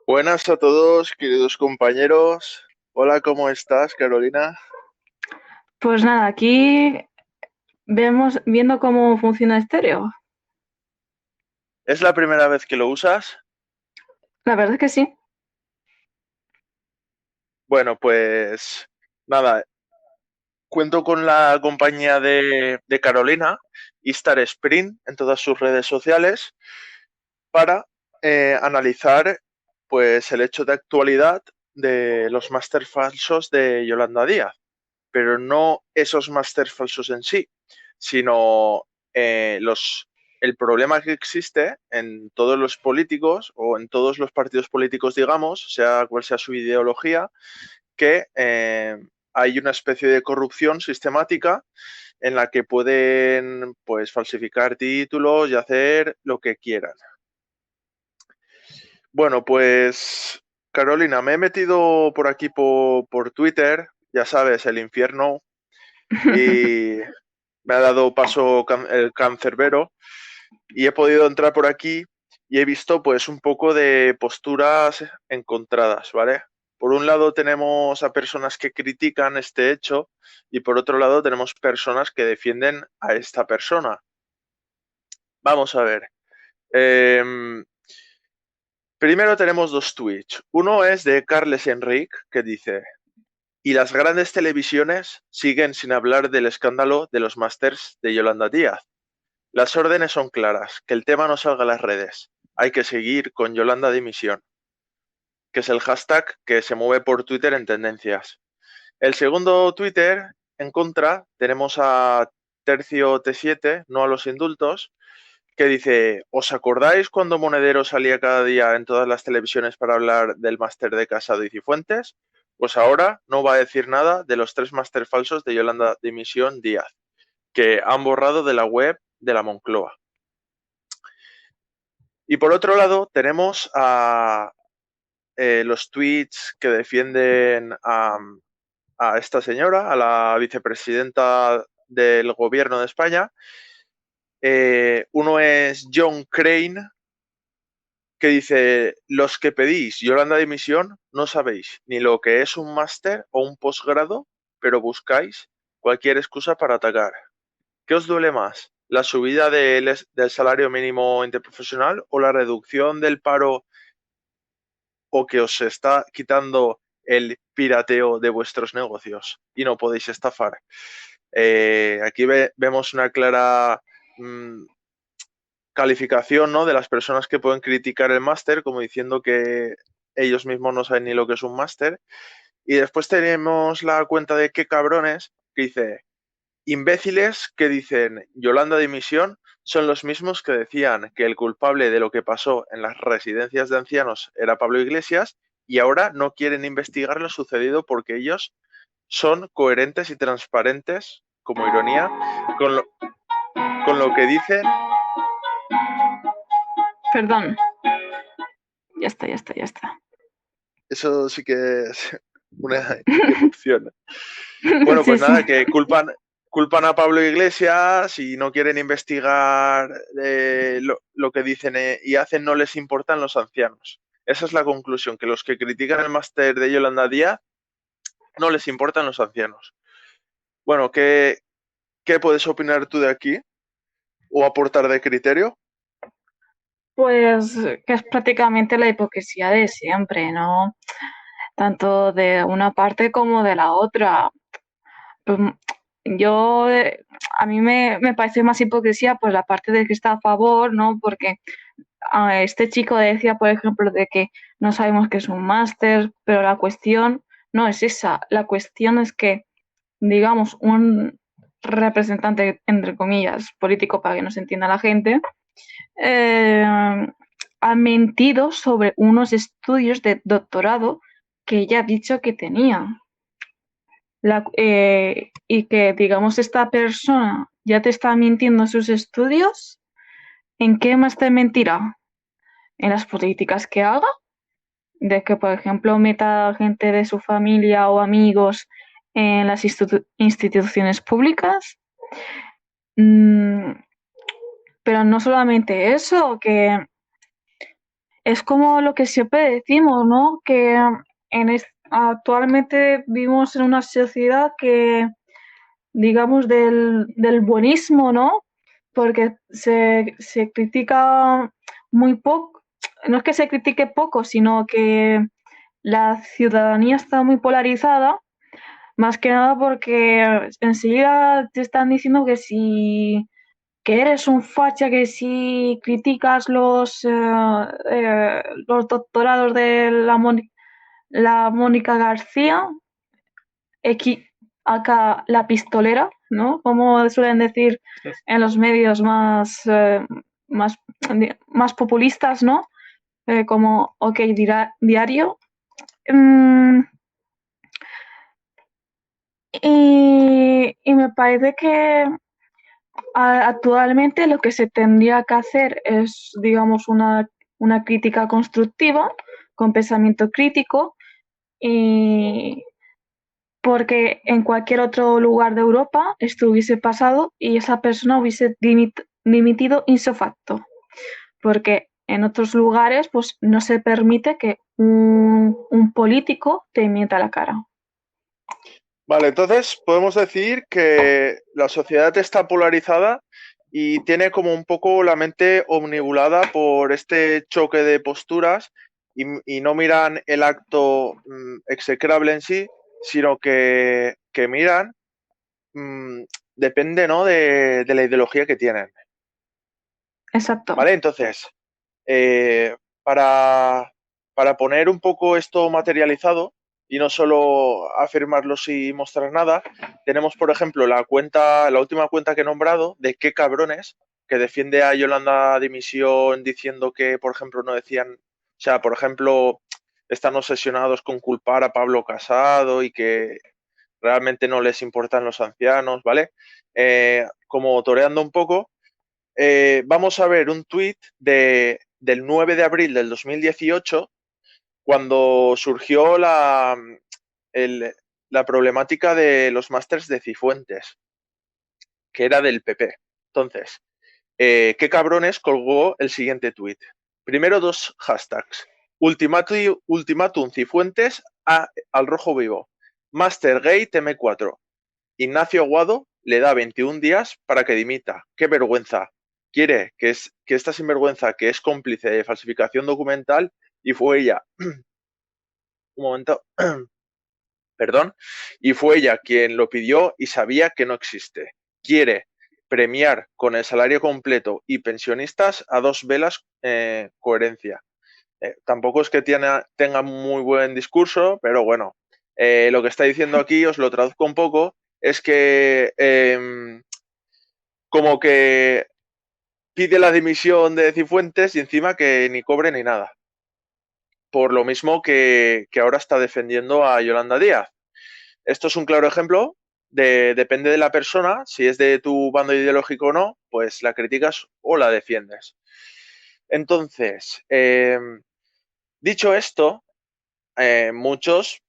Buenas a todos, queridos compañeros. Hola, ¿cómo estás, Carolina? Pues nada, aquí viendo cómo funciona Estéreo. ¿Es la primera vez que lo usas? La verdad es que sí. Bueno, pues nada, cuento con la compañía de Carolina y Star Sprint en todas sus redes sociales para analizar pues el hecho de actualidad de los máster falsos de Yolanda Díaz, pero no esos máster falsos en sí, sino los, el problema que existe en todos los políticos o en todos los partidos políticos, digamos, sea cual sea su ideología, que hay una especie de corrupción sistemática en la que pueden pues falsificar títulos y hacer lo que quieran. Bueno, pues Carolina, me he metido por aquí por Twitter, ya sabes, el infierno, y me ha dado paso el cancerbero y he podido entrar por aquí y he visto pues un poco de posturas encontradas, ¿vale? Por un lado tenemos a personas que critican este hecho y por otro lado tenemos personas que defienden a esta persona. Vamos a ver. Eh, Primero tenemos dos tweets. Uno es de Carles Enric que dice: y las grandes televisiones siguen sin hablar del escándalo de los másters de Yolanda Díaz. Las órdenes son claras, que el tema no salga a las redes. Hay que seguir con Yolanda dimisión, que es el hashtag que se mueve por Twitter en tendencias. El segundo Twitter, en contra, tenemos a Tercio T7, no a los indultos, que dice: ¿os acordáis cuando Monedero salía cada día en todas las televisiones para hablar del máster de Casado y Cifuentes? Pues ahora no va a decir nada de los tres máster falsos de Yolanda Dimisión Díaz, que han borrado de la web de la Moncloa. Y por otro lado, tenemos a los tweets que defienden a esta señora, a la vicepresidenta del gobierno de España. Uno es John Crane, que dice: los que pedís Yolanda dimisión no sabéis ni lo que es un máster o un posgrado, pero buscáis cualquier excusa para atacar. ¿Qué os duele más? ¿La subida del salario mínimo interprofesional o la reducción del paro, o que os está quitando el pirateo de vuestros negocios y no podéis estafar? Aquí vemos una clara calificación, ¿no?, de las personas que pueden criticar el máster, como diciendo que ellos mismos no saben ni lo que es un máster. Y después tenemos la cuenta de Qué Cabrones, que dice: imbéciles que dicen Yolanda dimisión son los mismos que decían que el culpable de lo que pasó en las residencias de ancianos era Pablo Iglesias y ahora no quieren investigar lo sucedido porque ellos son coherentes y transparentes, como ironía, con lo, con lo que dicen. Perdón. Ya está, ya está, ya está. Eso sí que es una irrupción. Bueno, Sí, pues sí. nada, que culpan a Pablo Iglesias y no quieren investigar lo que dicen y hacen, no les importan los ancianos. Esa es la conclusión, que los que critican el máster de Yolanda Díaz no les importan los ancianos. Bueno, ¿qué puedes opinar tú de aquí o aportar de criterio? Pues que es prácticamente la hipocresía de siempre, ¿no? Tanto de una parte como de la otra. Pues, yo, a mí me parece más hipocresía pues la parte de que está a favor, ¿no? Porque este chico decía, por ejemplo, de que no sabemos qué es un máster, pero la cuestión no es esa. La cuestión es que, digamos, un representante, entre comillas, político, para que no se entienda la gente, eh, ha mentido sobre unos estudios de doctorado que ella ha dicho que tenía. Y que, digamos, esta persona ya te está mintiendo sus estudios, ¿en qué más te mentirá? ¿En las políticas que haga? De que, por ejemplo, meta gente de su familia o amigos en las instituciones públicas. Mm, pero no solamente eso, que es como lo que siempre decimos, ¿no? Que actualmente vivimos en una sociedad que, digamos, del buenismo, ¿no? Porque se critica muy poco, no es que se critique poco, sino que la ciudadanía está muy polarizada, más que nada porque enseguida te están diciendo que eres un facha, que si criticas los doctorados de la Mónica García, acá la pistolera, ¿no? Como suelen decir en los medios más, más populistas, ¿no? Como OK Diario. Mm, y me parece que actualmente lo que se tendría que hacer es, digamos, una crítica constructiva, con pensamiento crítico, y porque en cualquier otro lugar de Europa esto hubiese pasado y esa persona hubiese dimitido ipso facto, porque en otros lugares pues no se permite que un político te mienta la cara. Vale, entonces podemos decir que la sociedad está polarizada y tiene como un poco la mente omnibulada por este choque de posturas y no miran el acto execrable en sí, sino que miran, mm, depende, ¿no? de la ideología que tienen. Exacto. Vale, entonces, eh, para, para poner un poco esto materializado y no solo afirmarlo sin mostrar nada, tenemos, por ejemplo, la última cuenta que he nombrado de Qué cabrones, que defiende a Yolanda Dimisión diciendo que, por ejemplo, no decían, o sea, por ejemplo, están obsesionados con culpar a Pablo Casado y que realmente no les importan los ancianos, ¿vale? Como toreando un poco, vamos a ver un tuit del 9 de abril del 2018, cuando surgió el- la problemática de los másters de Cifuentes, que era del PP. Entonces, qué cabrones colgó el siguiente tuit. Primero dos hashtags. Ultimátum Cifuentes al rojo vivo. Master Gate M4. Ignacio Aguado le da 21 días para que dimita. ¡Qué vergüenza! Quiere que esta sinvergüenza, que es cómplice de falsificación documental, y fue ella, un momento, perdón, y fue ella quien lo pidió y sabía que no existe. Quiere premiar con el salario completo y pensionistas a dos velas coherencia. Tampoco es que tenga muy buen discurso, pero bueno, lo que está diciendo aquí, os lo traduzco un poco, es que como que pide la dimisión de Cifuentes y encima que ni cobre ni nada. Por lo mismo que ahora está defendiendo a Yolanda Díaz. Esto es un claro ejemplo depende de la persona, si es de tu bando ideológico o no, pues la criticas o la defiendes. Entonces, dicho esto, muchos,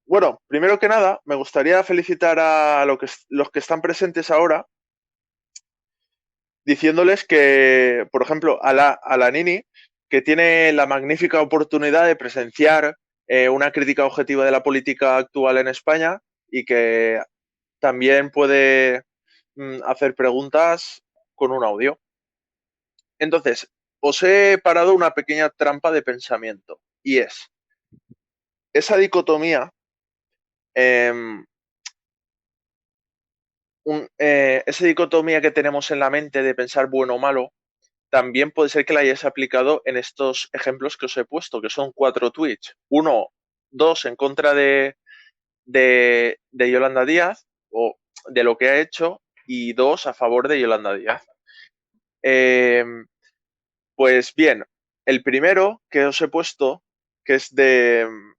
bueno, primero que nada, me gustaría felicitar a los que están presentes ahora, diciéndoles que, por ejemplo, a la Nini, que tiene la magnífica oportunidad de presenciar una crítica objetiva de la política actual en España y que también puede hacer preguntas con un audio. Entonces, os he parado una pequeña trampa de pensamiento y es esa dicotomía, eh, esa dicotomía que tenemos en la mente de pensar bueno o malo, también puede ser que la hayáis aplicado en estos ejemplos que os he puesto, que son 4 tweets. Uno, dos en contra de Yolanda Díaz o de lo que ha hecho y dos a favor de Yolanda Díaz. Eh, pues bien, el primero que os he puesto, que es un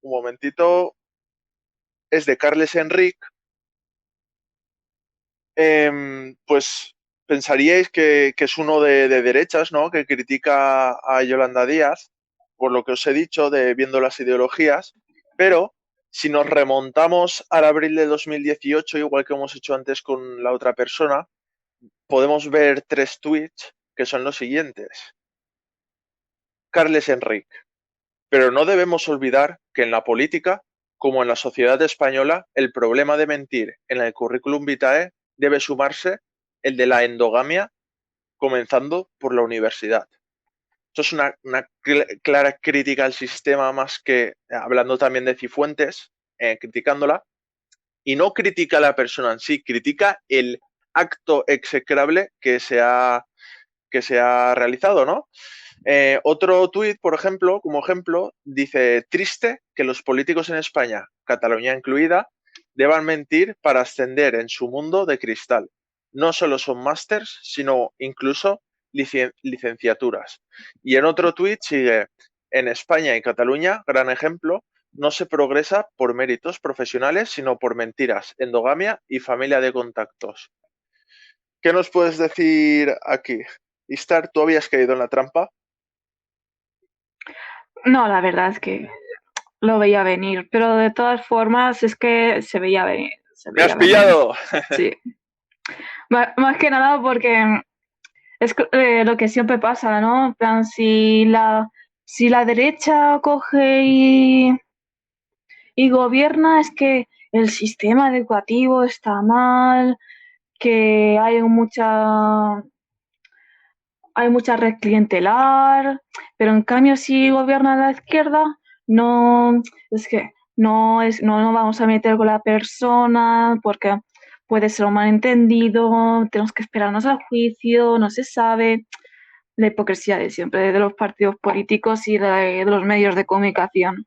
momentito, es de Carles Enric, pues pensaríais que es uno de derechas, ¿no? Que critica a Yolanda Díaz, por lo que os he dicho, de viendo las ideologías, pero si nos remontamos al abril de 2018, igual que hemos hecho antes con la otra persona, podemos ver 3 tweets que son los siguientes. Carles Enric. Pero no debemos olvidar que en la política, como en la sociedad española, el problema de mentir en el currículum vitae debe sumarse el de la endogamia, comenzando por la universidad. Esto es una clara crítica al sistema, más que hablando también de Cifuentes, criticándola, y no critica a la persona en sí, critica el acto execrable que se ha realizado, ¿no? Otro tuit, por ejemplo, como ejemplo, dice: triste que los políticos en España, Cataluña incluida, deban mentir para ascender en su mundo de cristal. No solo son másters, sino incluso licenciaturas. Y en otro tuit sigue: en España y Cataluña, gran ejemplo, no se progresa por méritos profesionales, sino por mentiras, endogamia y familia de contactos. ¿Qué nos puedes decir aquí? Istar, ¿tú habías caído en la trampa? No, la verdad es que lo veía venir, pero de todas formas es que se veía venir, se ¡Me has veía venir. pillado! Sí, más que nada porque es lo que siempre pasa, ¿no? En plan, si la derecha coge y gobierna, es que el sistema educativo está mal, que hay mucha red clientelar, pero en cambio si gobierna la izquierda, no, es que no nos vamos a meter con la persona porque puede ser un malentendido, tenemos que esperarnos al juicio, no se sabe. La hipocresía de siempre, de los partidos políticos y de los medios de comunicación.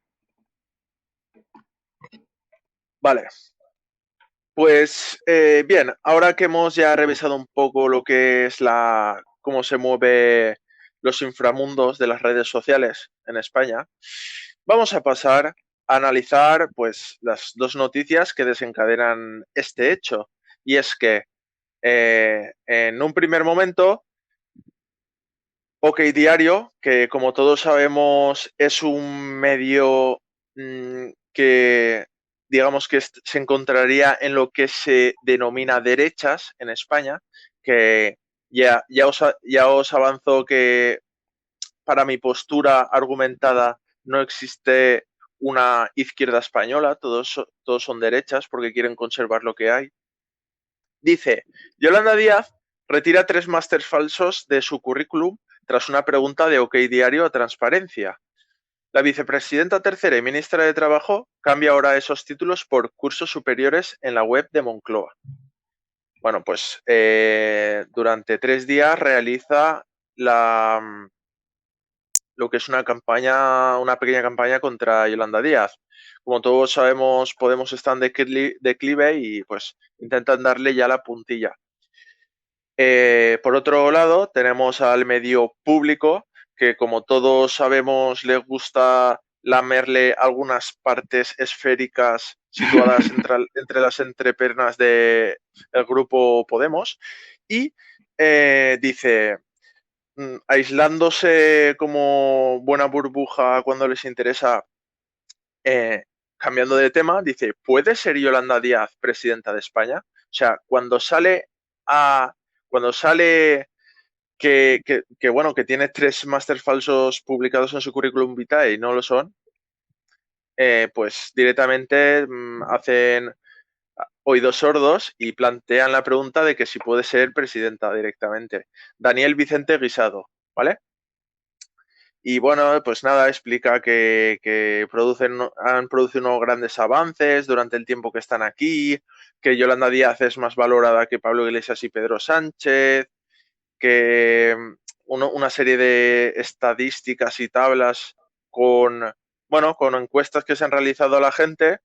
Vale, pues bien, ahora que hemos ya revisado un poco lo que es cómo se mueve los inframundos de las redes sociales en España, vamos a pasar a analizar pues las dos noticias que desencadenan este hecho. Y es que en un primer momento, OK Diario, que como todos sabemos es un medio que digamos que se encontraría en lo que se denomina derechas en España, que ya os avanzo que para mi postura argumentada no existe una izquierda española, todos son derechas porque quieren conservar lo que hay. Dice: Yolanda Díaz retira 3 másters falsos de su currículum tras una pregunta de OK Diario a Transparencia. La vicepresidenta tercera y ministra de Trabajo cambia ahora esos títulos por cursos superiores en la web de Moncloa. Bueno, pues durante 3 días realiza lo que es una pequeña campaña contra Yolanda Díaz. Como todos sabemos, Podemos está en declive y pues intentan darle ya la puntilla. Por otro lado, tenemos al medio público, que como todos sabemos le gusta lamerle algunas partes esféricas situadas entre las entrepernas del grupo Podemos, y dice, aislándose como buena burbuja cuando les interesa, eh, cambiando de tema, dice: ¿puede ser Yolanda Díaz presidenta de España? O sea, a, cuando sale bueno, que tiene 3 másters falsos publicados en su currículum vitae y no lo son, pues directamente hacen oídos sordos y plantean la pregunta de que si puede ser presidenta directamente. Daniel Vicente Guisado, ¿vale? Y bueno, pues nada, explica que han producido unos grandes avances durante el tiempo que están aquí, que Yolanda Díaz es más valorada que Pablo Iglesias y Pedro Sánchez, que una serie de estadísticas y tablas con encuestas que se han realizado a la gente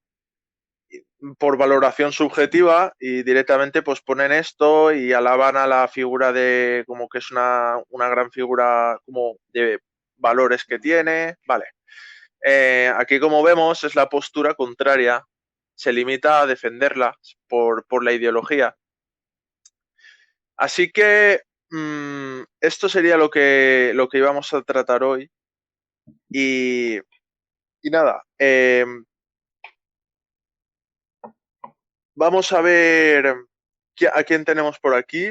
por valoración subjetiva, y directamente pues ponen esto y alaban a la figura de como que es una gran figura como de valores que tiene. Vale. Aquí, como vemos, es la postura contraria. Se limita a defenderla por la ideología. Así que esto sería lo que íbamos a tratar hoy. Y, y nada, vamos a ver a quién tenemos por aquí.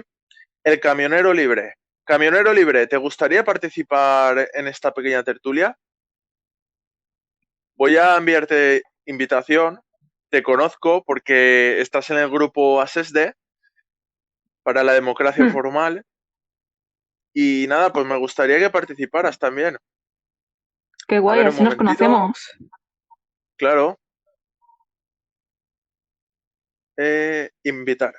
El camionero libre. Camionero libre, ¿te gustaría participar en esta pequeña tertulia? Voy a enviarte invitación. Te conozco porque estás en el grupo ASESDE para la democracia Hmm, formal. Y nada, pues me gustaría que participaras también. qué A guay, ver, un así nos momentito. conocemos. Claro. Invitar.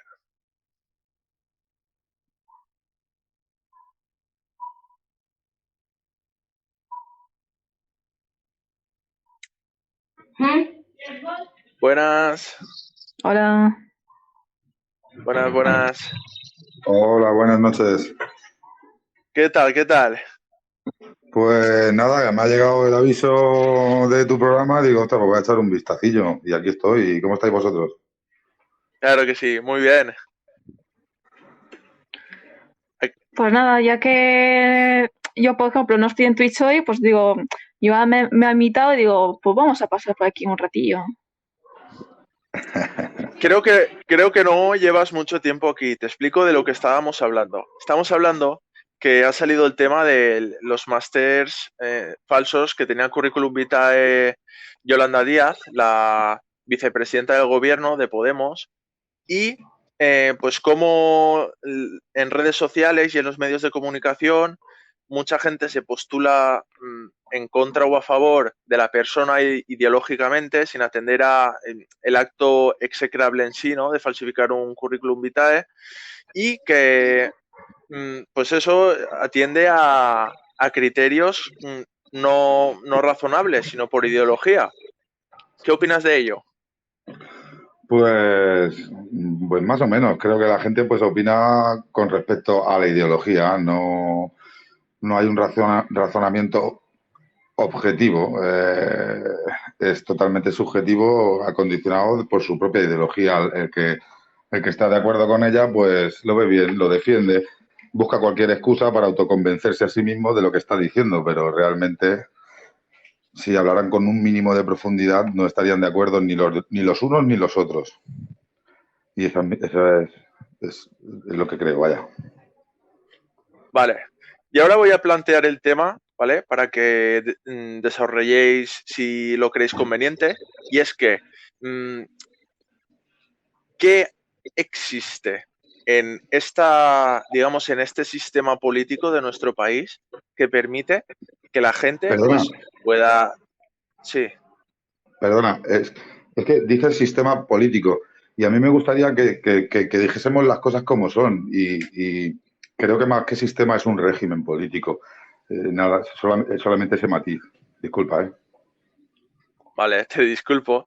Buenas, Hola. buenas, buenas. Hola, buenas noches. ¿Qué tal? ¿Qué tal? Pues nada, me ha llegado el aviso de tu programa, digo, ostras, pues voy a echar un vistacillo y aquí estoy. ¿Cómo estáis vosotros? Claro que sí, muy bien. Pues nada, ya que yo, por ejemplo, no estoy en Twitch hoy, pues digo, yo me ha invitado y digo, pues vamos a pasar por aquí un ratillo. Creo que no llevas mucho tiempo aquí. Te explico de lo que estábamos hablando. Estamos hablando que ha salido el tema de los másters falsos que tenía currículum vitae Yolanda Díaz, la vicepresidenta del gobierno de Podemos, y pues como en redes sociales y en los medios de comunicación mucha gente se postula en contra o a favor de la persona ideológicamente sin atender a el acto execrable en sí, ¿no? De falsificar un currículum vitae y que pues eso atiende a criterios no razonables, sino por ideología. ¿Qué opinas de ello? Pues más o menos. Creo que la gente pues opina con respecto a la ideología. No hay un razonamiento objetivo. Es totalmente subjetivo, acondicionado por su propia ideología. El que está de acuerdo con ella, pues lo ve bien, lo defiende, busca cualquier excusa para autoconvencerse a sí mismo de lo que está diciendo, pero realmente, si hablaran con un mínimo de profundidad, no estarían de acuerdo ni los unos ni los otros. Y eso es lo que creo, vaya. Vale. Y ahora voy a plantear el tema, ¿vale? Para que desarrolléis si lo creéis conveniente. Y es que, ¿qué existe en digamos, en este sistema político de nuestro país que permite que la gente, Perdona, pues, pueda. Sí, perdona, es que dices sistema político y a mí me gustaría que dijésemos las cosas como son y creo que más que sistema es un régimen político. Nada, solamente ese matiz. Disculpa, ¿eh? vale, te disculpo.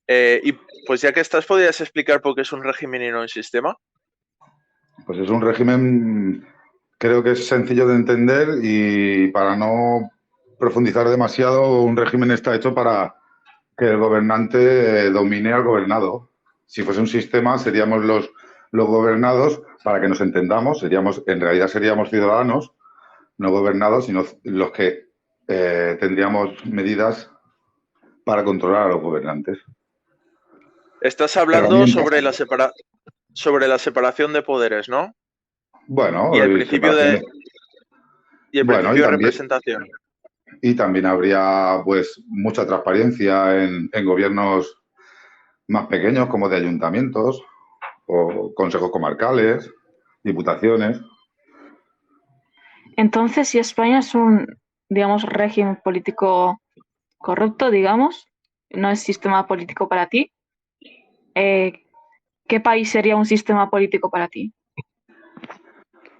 Y pues ya que estás, ¿podrías explicar por qué es un régimen y no un sistema? Pues es un régimen, creo que es sencillo de entender y para no profundizar demasiado, un régimen está hecho para que el gobernante domine al gobernado. Si fuese un sistema, seríamos los gobernados, para que nos entendamos, en realidad seríamos ciudadanos, no gobernados, sino los que tendríamos medidas para controlar a los gobernantes. Estás hablando Herramientas. sobre la separación de poderes, ¿no? Y Bueno, el y principio separación de, de, y el bueno, principio de representación. y también habría pues mucha transparencia en gobiernos más pequeños como de ayuntamientos o consejos comarcales, diputaciones. Entonces, si España es un, digamos, régimen político corrupto, digamos, no es sistema político para ti, eh, ¿qué país sería un sistema político para ti?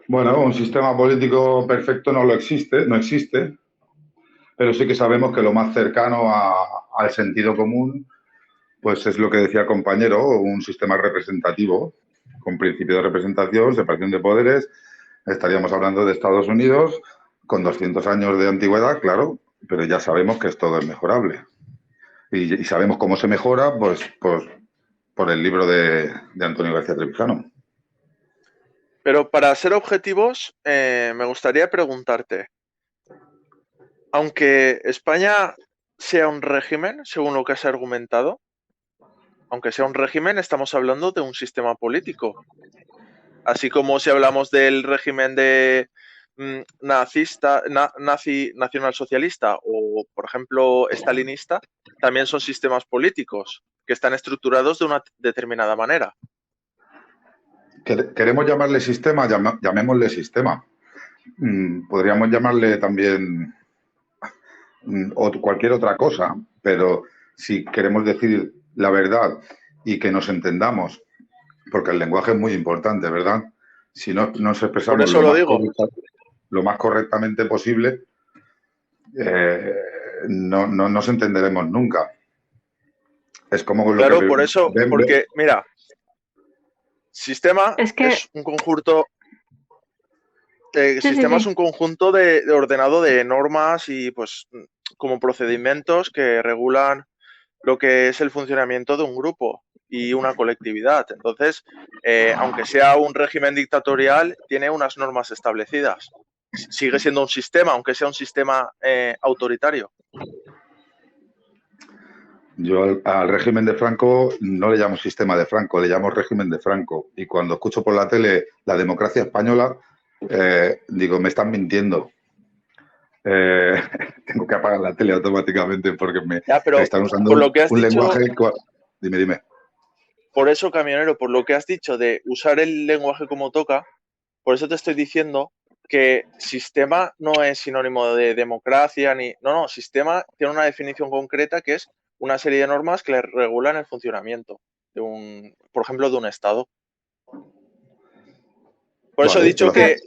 Bueno, un sistema político perfecto no existe, pero sí que sabemos que lo más cercano al sentido común, pues es lo que decía el compañero, un sistema representativo, con principio de representación, separación de poderes. Estaríamos hablando de Estados Unidos, con 200 años de antigüedad, claro, pero ya sabemos que todo es mejorable. Y sabemos cómo se mejora, pues por el libro de Antonio García Trevijano. Pero para ser objetivos, me gustaría preguntarte, aunque España sea un régimen, según lo que has argumentado, aunque sea un régimen, estamos hablando de un sistema político. Así como si hablamos del régimen nacionalsocialista o, por ejemplo, estalinista, también son sistemas políticos que están estructurados de una determinada manera. ¿Queremos llamarle sistema? Llamémosle sistema. Podríamos llamarle también o cualquier otra cosa, pero si queremos decir la verdad y que nos entendamos, porque el lenguaje es muy importante, ¿verdad? Si no nos expresamos lo más correctamente posible, no nos entenderemos nunca. Es como claro, por eso, porque, mira, sistema es un conjunto. Sistema es un conjunto de ordenado de normas y, pues, como procedimientos que regulan lo que es el funcionamiento de un grupo y una colectividad. Entonces, aunque sea un régimen dictatorial, tiene unas normas establecidas. Sigue siendo un sistema, aunque sea un sistema autoritario. Yo al régimen de Franco no le llamo sistema de Franco, le llamo régimen de Franco. Y cuando escucho por la tele la democracia española, digo, me están mintiendo. Tengo que apagar la tele automáticamente porque me están usando un lenguaje. Dime. Por eso, camionero, por lo que has dicho de usar el lenguaje como toca, por eso te estoy diciendo que sistema no es sinónimo de democracia ni. No, sistema tiene una definición concreta que es una serie de normas que le regulan el funcionamiento de por ejemplo, de un Estado. Por eso he dicho que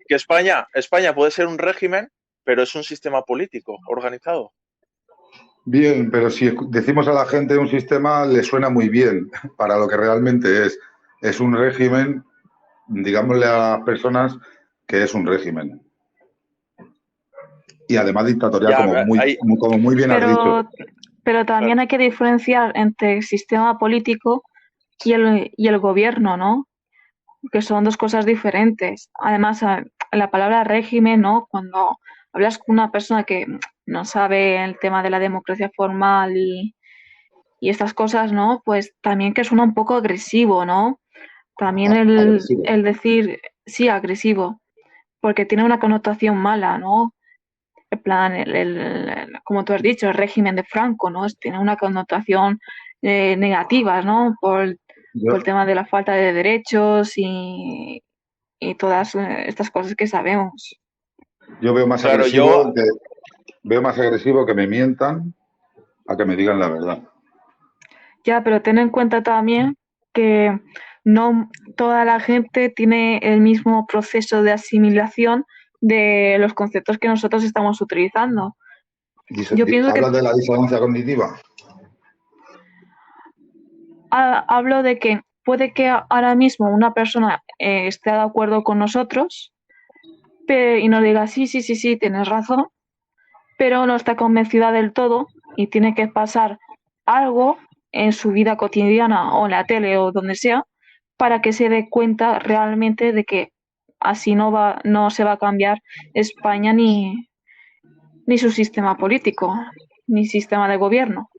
España puede ser un régimen, pero es un sistema político organizado. Bien, pero si decimos a la gente un sistema, le suena muy bien para lo que realmente es. Es un régimen, digámosle a las personas que es un régimen. Y además dictatorial, como muy bien has dicho. Pero también hay que diferenciar entre el sistema político y el gobierno, ¿no? Que son dos cosas diferentes. Además, la palabra régimen, ¿no? Cuando hablas con una persona que no sabe el tema de la democracia formal y estas cosas, ¿no? Pues también que suena un poco agresivo, ¿no? También el decir, sí, agresivo, porque tiene una connotación mala, ¿no? En plan, como tú has dicho, el régimen de Franco, ¿no? Tiene una connotación negativa, ¿no? Por el tema de la falta de derechos y todas estas cosas que sabemos. Yo veo más agresivo que me mientan a que me digan la verdad. Ya, pero ten en cuenta también que no toda la gente tiene el mismo proceso de asimilación de los conceptos que nosotros estamos utilizando. ¿Hablas de la disonancia cognitiva? Hablo de que puede que ahora mismo una persona esté de acuerdo con nosotros y nos diga, sí, tienes razón, pero no está convencida del todo y tiene que pasar algo en su vida cotidiana o en la tele o donde sea para que se dé cuenta realmente de que así no se va a cambiar España ni su sistema político, ni sistema de gobierno.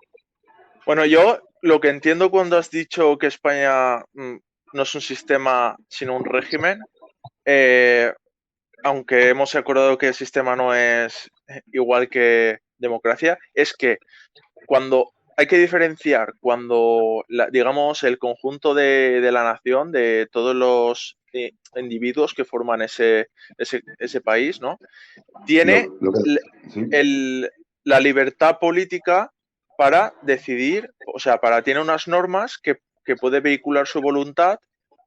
Bueno, yo lo que entiendo cuando has dicho que España no es un sistema sino un régimen, aunque hemos acordado que el sistema no es igual que democracia, es que cuando hay que diferenciar cuando, digamos, el conjunto de la nación, de todos los individuos que forman ese país, ¿no? Tiene la libertad política para decidir, o sea, tiene unas normas que puede vehicular su voluntad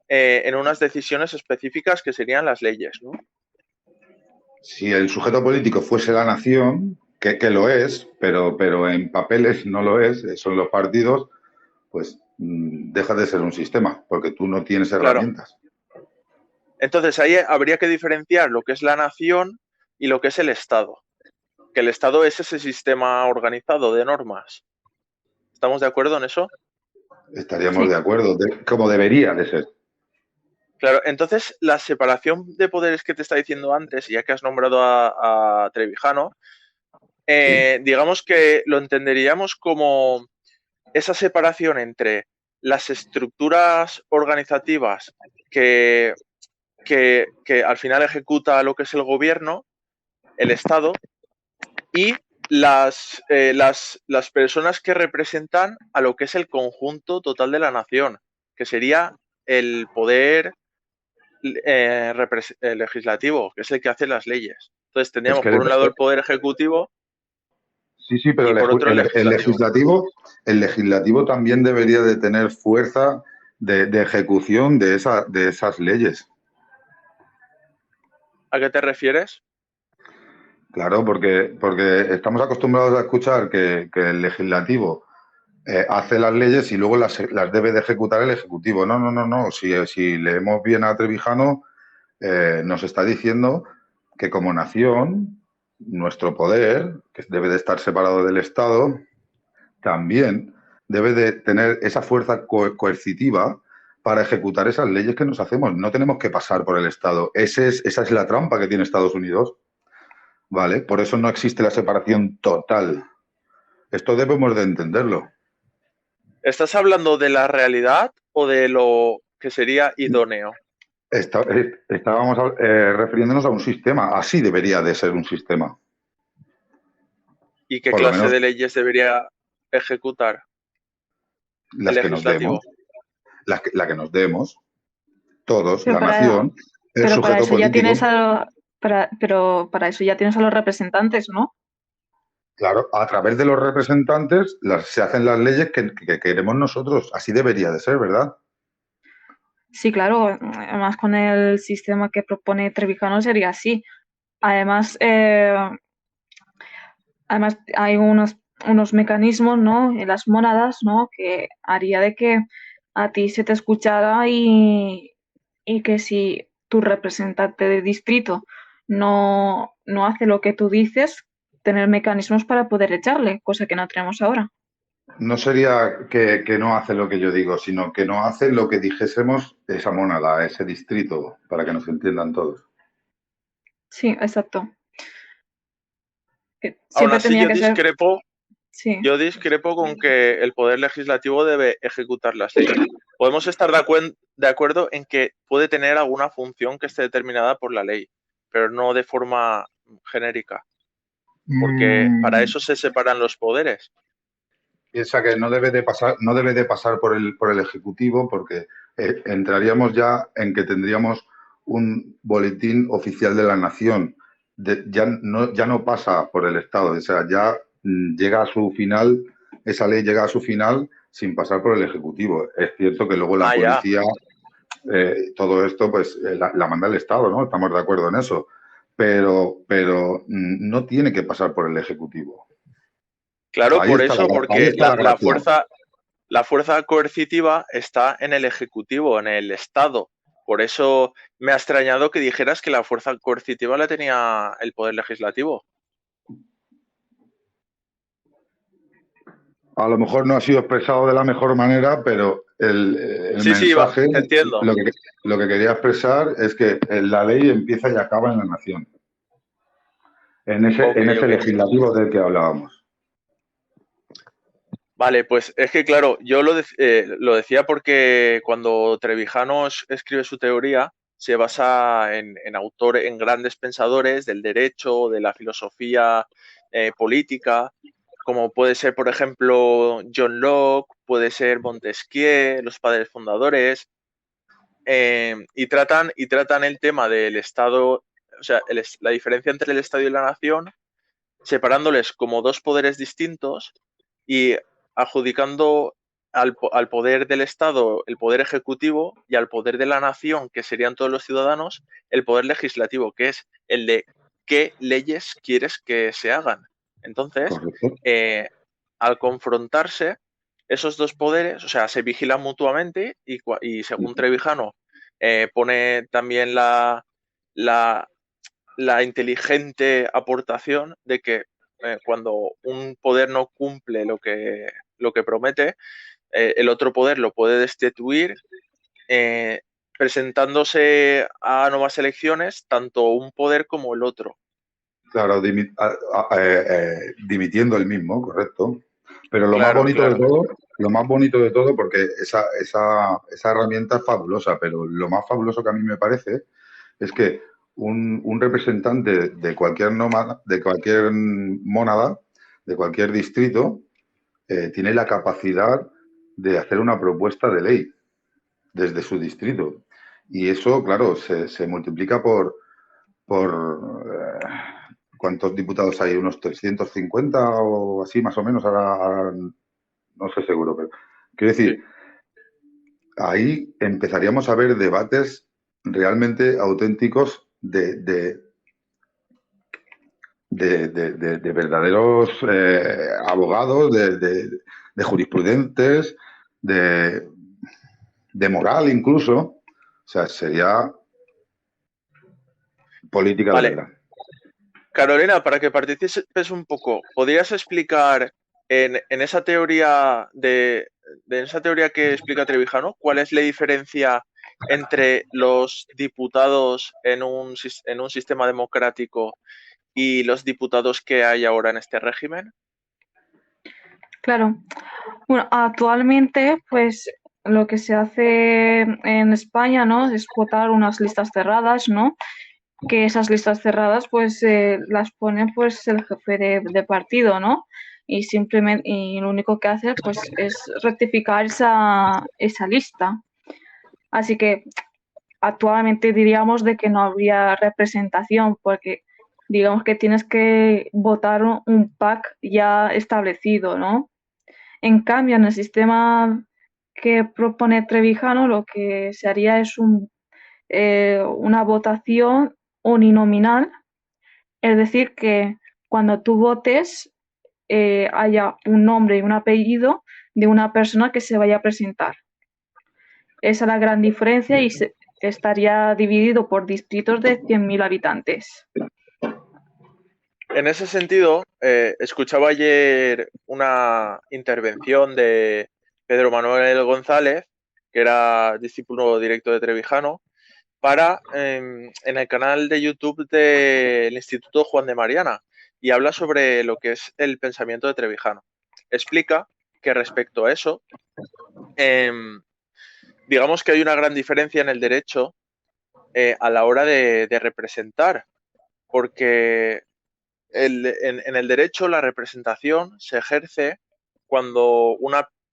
en unas decisiones específicas que serían las leyes, ¿no? Si el sujeto político fuese la nación, que lo es, pero en papeles no lo es, son los partidos, pues deja de ser un sistema, porque tú no tienes herramientas. Claro. Entonces ahí habría que diferenciar lo que es la nación y lo que es el Estado. Que el Estado es ese sistema organizado de normas. ¿Estamos de acuerdo en eso? Estaríamos de acuerdo, como debería de ser. Claro, entonces la separación de poderes que te está diciendo antes, ya que has nombrado a Trevijano, digamos que lo entenderíamos como esa separación entre las estructuras organizativas que que al final ejecuta lo que es el gobierno, el Estado, y las personas que representan a lo que es el conjunto total de la nación, que sería el poder legislativo, que es el que hace las leyes. Entonces Es tendríamos que por un lado el poder ejecutivo sí, pero y por otro el legislativo. El legislativo también debería de tener fuerza de ejecución de esas leyes. ¿A qué te refieres? Claro, porque estamos acostumbrados a escuchar que el legislativo hace las leyes y luego las debe de ejecutar el ejecutivo. No, no, no, no. Si leemos bien a Trevijano, nos está diciendo que como nación, nuestro poder, que debe de estar separado del Estado, también debe de tener esa fuerza coercitiva para ejecutar esas leyes que nos hacemos. No tenemos que pasar por el Estado. Esa es la trampa que tiene Estados Unidos. ¿Vale? Por eso no existe la separación total. Esto debemos de entenderlo. ¿Estás hablando de la realidad o de lo que sería idóneo? Estábamos refiriéndonos a un sistema. Así debería de ser un sistema. ¿Y qué Por lo clase menos de leyes debería ejecutar el las que nos legislativo? demos. La que nos demos. Todos, Pero la nación, el pero para sujeto eso ya político. tienes pero para eso ya tienes a los representantes, ¿no? Claro, a través de los representantes se hacen las leyes que queremos nosotros. Así debería de ser, ¿verdad? Sí, claro, además con el sistema que propone Trevijano sería así. Además, además hay unos mecanismos, ¿no? En las mónadas, ¿no? Que haría de que a ti se te escuchara y que si tu representante de distrito no hace lo que tú dices, tener mecanismos para poder echarle, cosa que no tenemos ahora. No sería que no hace lo que yo digo, sino que no hace lo que dijésemos esa mónada, ese distrito, para que nos entiendan todos. Sí, exacto. Aún Siempre así tenía que ser, sí. yo discrepo con que el poder legislativo debe ejecutar las leyes. Podemos estar de acuerdo en que puede tener alguna función que esté determinada por la ley, pero no de forma genérica, porque para eso se separan los poderes. Piensa que no debe de pasar por el Ejecutivo, porque entraríamos ya en que tendríamos un boletín oficial de la Nación. Ya no pasa por el Estado, o sea, ya llega a su final, esa ley llega a su final sin pasar por el Ejecutivo. Es cierto que luego la Ya. policía, todo esto, pues la manda el Estado, ¿no? Estamos de acuerdo en eso. Pero no tiene que pasar por el Ejecutivo. Claro, Ahí por está eso, ahí porque está la gracia. la fuerza coercitiva está en el Ejecutivo, en el Estado. Por eso me ha extrañado que dijeras que la fuerza coercitiva la tenía el Poder Legislativo. A lo mejor no ha sido expresado de la mejor manera, pero el Sí, sí, mensaje, te entiendo. lo que quería expresar es que la ley empieza y acaba en la nación, Ok, en ese ok. legislativo del que hablábamos. Vale, pues es que claro, yo lo decía porque cuando Trevijano escribe su teoría se basa en grandes pensadores del derecho, de la filosofía política, como puede ser, por ejemplo, John Locke, puede ser Montesquieu, los padres fundadores, y tratan el tema del Estado, o sea, la diferencia entre el Estado y la nación, separándoles como dos poderes distintos y adjudicando al poder del Estado el poder ejecutivo y al poder de la nación, que serían todos los ciudadanos, el poder legislativo, que es el de qué leyes quieres que se hagan. Entonces, Correcto. al confrontarse, esos dos poderes, o sea, se vigilan mutuamente y según Trevijano, pone también la inteligente aportación de que cuando un poder no cumple lo que promete, el otro poder lo puede destituir presentándose a nuevas elecciones tanto un poder como el otro. Claro, dimitiendo el mismo, correcto. Pero lo más Claro, bonito de claro. todo, porque esa herramienta es fabulosa, pero lo más fabuloso que a mí me parece es que un representante de cualquier nómada, de cualquier mónada, de cualquier distrito, tiene la capacidad de hacer una propuesta de ley desde su distrito. Y eso, claro, se multiplica por ¿cuántos diputados hay? ¿Unos 350 o así más o menos? Ahora no sé seguro, pero quiero decir, ahí empezaríamos a ver debates realmente auténticos de verdaderos abogados, de jurisprudentes, de moral incluso. O sea, sería política de Vale. verdad. Carolina, para que participes un poco, ¿podrías explicar en esa teoría de esa teoría que explica Trevijano, cuál es la diferencia entre los diputados en en un sistema democrático y los diputados que hay ahora en este régimen? Claro. Bueno, actualmente, pues lo que se hace en España, ¿no? Es votar unas listas cerradas, ¿no? Que esas listas cerradas, pues las pone pues el jefe de partido, ¿no? Y simplemente, y lo único que hace, pues, es rectificar esa lista. Así que actualmente diríamos de que no habría representación, porque digamos que tienes que votar un pack ya establecido, ¿no? En cambio, en el sistema que propone Trevijano, lo que se haría es una votación uninominal, es decir, que cuando tú votes haya un nombre y un apellido de una persona que se vaya a presentar. Esa es la gran diferencia y estaría dividido por distritos de 100.000 habitantes. En ese sentido, escuchaba ayer una intervención de Pedro Manuel González, que era discípulo directo de Trevijano, en el canal de YouTube del Instituto Juan de Mariana, y habla sobre lo que es el pensamiento de Trevijano. Explica que respecto a eso, digamos que hay una gran diferencia en el derecho a la hora de representar, porque en el derecho la representación se ejerce cuando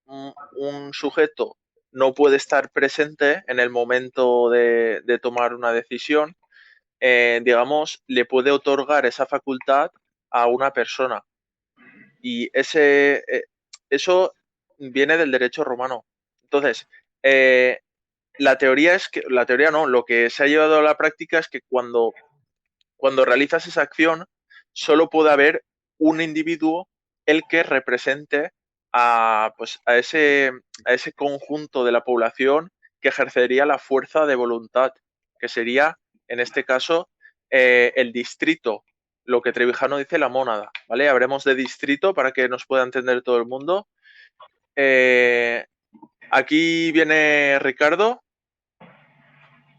un sujeto no puede estar presente en el momento de tomar una decisión, digamos, le puede otorgar esa facultad a una persona. Y eso viene del derecho romano. Entonces, la teoría es que, la teoría no, lo que se ha llevado a la práctica es que cuando realizas esa acción, solo puede haber un individuo el que represente pues, a ese conjunto de la población que ejercería la fuerza de voluntad, que sería, en este caso, el distrito, lo que Trevijano dice la mónada, ¿vale? Hablemos de distrito para que nos pueda entender todo el mundo. Aquí viene Ricardo,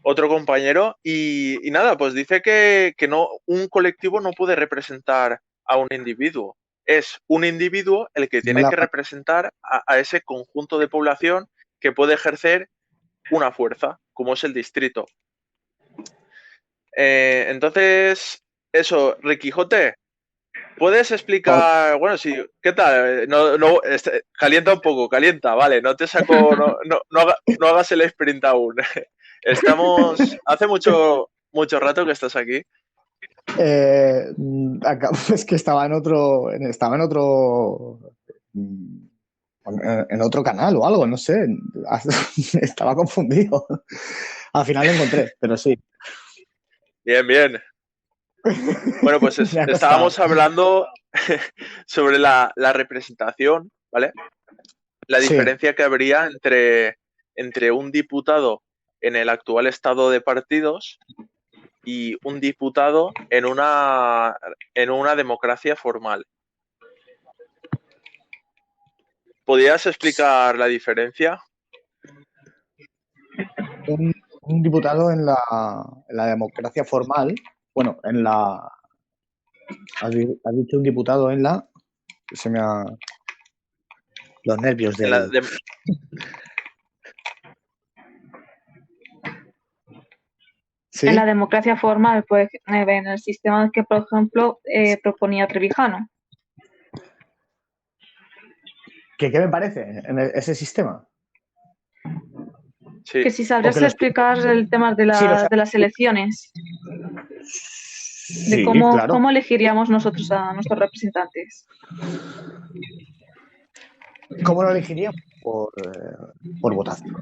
otro compañero, y nada, pues dice que no, un colectivo no puede representar a un individuo. Es un individuo el que tiene que representar a ese conjunto de población que puede ejercer una fuerza, como es el distrito. Entonces, eso, Riquijote, ¿puedes explicar, bueno, sí, ¿qué tal? Calienta un poco, calienta, vale, no te saco, no hagas el sprint aún. Hace mucho rato que estás aquí. Es que estaba en otro en otro canal o algo, no sé. Estaba confundido. Al final lo encontré, pero sí. Bien, bien. Bueno, pues estábamos hablando sobre la representación, ¿vale? La diferencia que habría entre un diputado en el actual estado de partidos y un diputado en una democracia formal. ¿Podrías explicar la diferencia? Un diputado en la democracia formal, bueno, has dicho un diputado en la... Se me ha... Los nervios del... ¿Sí? En la democracia formal, pues en el sistema que, por ejemplo, proponía Trevijano. ¿Qué me parece en ese sistema? Sí. Que si ¿O sabrías que lo explicar el tema de, Sí, lo de las elecciones, de Sí, claro. cómo elegiríamos nosotros a nuestros representantes. ¿Cómo lo elegiríamos? Por votación.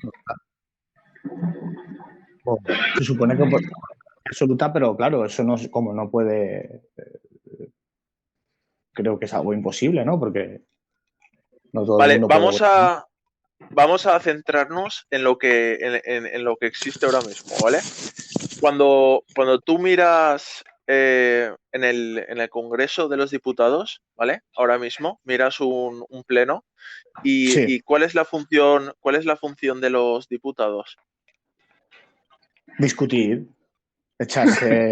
Se supone que por absoluta, pero claro, eso no, como no puede, creo que es algo imposible, ¿no? Porque no todo el Vale, mundo puede votar. vamos a centrarnos en lo que, en lo que existe ahora mismo, ¿vale? Cuando tú miras en el Congreso de los Diputados, ¿vale? Ahora mismo, miras un pleno Sí, y cuál es la función de los diputados? discutir, echarse,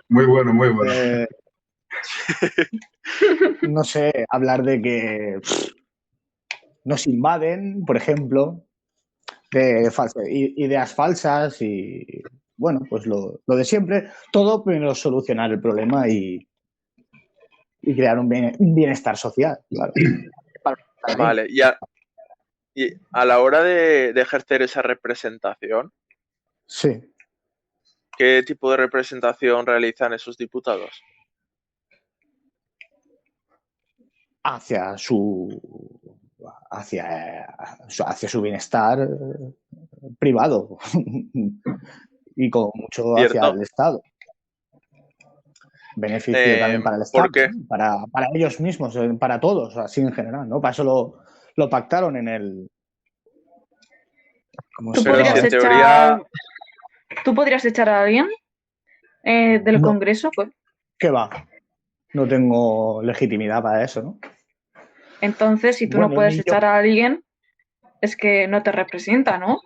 Muy bueno, muy bueno. no sé, hablar de que nos invaden, por ejemplo, de ideas falsas y, bueno, pues lo de siempre. Todo primero solucionar el problema y crear un bienestar social, claro. Para mí. Vale, y a la hora de ejercer esa representación, Sí, ¿qué tipo de representación realizan esos diputados? hacia su hacia, hacia su bienestar privado y con mucho hacia ¿Cierto? el Estado. Beneficio también para el Estado, ¿Por qué? ¿no? Para ellos mismos, para todos, así en general, ¿no? Para eso lo pactaron en el. ¿Cómo ¿Tú se Pero si llamaba podrías en esto? teoría, echar, ¿tú podrías echar a alguien del No, Congreso? Pues ¿qué va? No tengo legitimidad para eso, ¿no? entonces, si tú no Bueno, puedes ni yo. echar a alguien, es que no te representa, ¿no?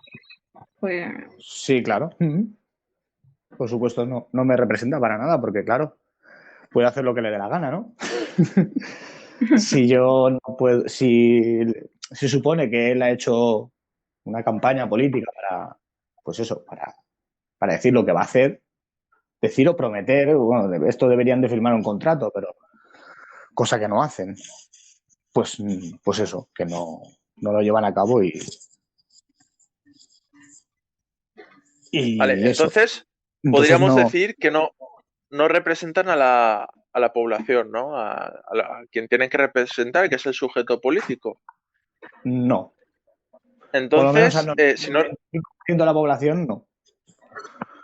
Pues Sí, claro. Por supuesto, no me representa para nada, porque claro, puede hacer lo que le dé la gana, ¿no? Si yo no puedo, si se supone que él ha hecho una campaña política para, pues eso, para decir lo que va a hacer, decir o prometer, bueno, esto deberían de firmar un contrato, pero cosa que no hacen, pues eso, que no lo llevan a cabo vale, y eso. entonces Entonces podríamos no, decir que no representan a la población, ¿no? A quien tienen que representar, que es el sujeto político. no. Por lo menos al Entonces, 95% de la población no.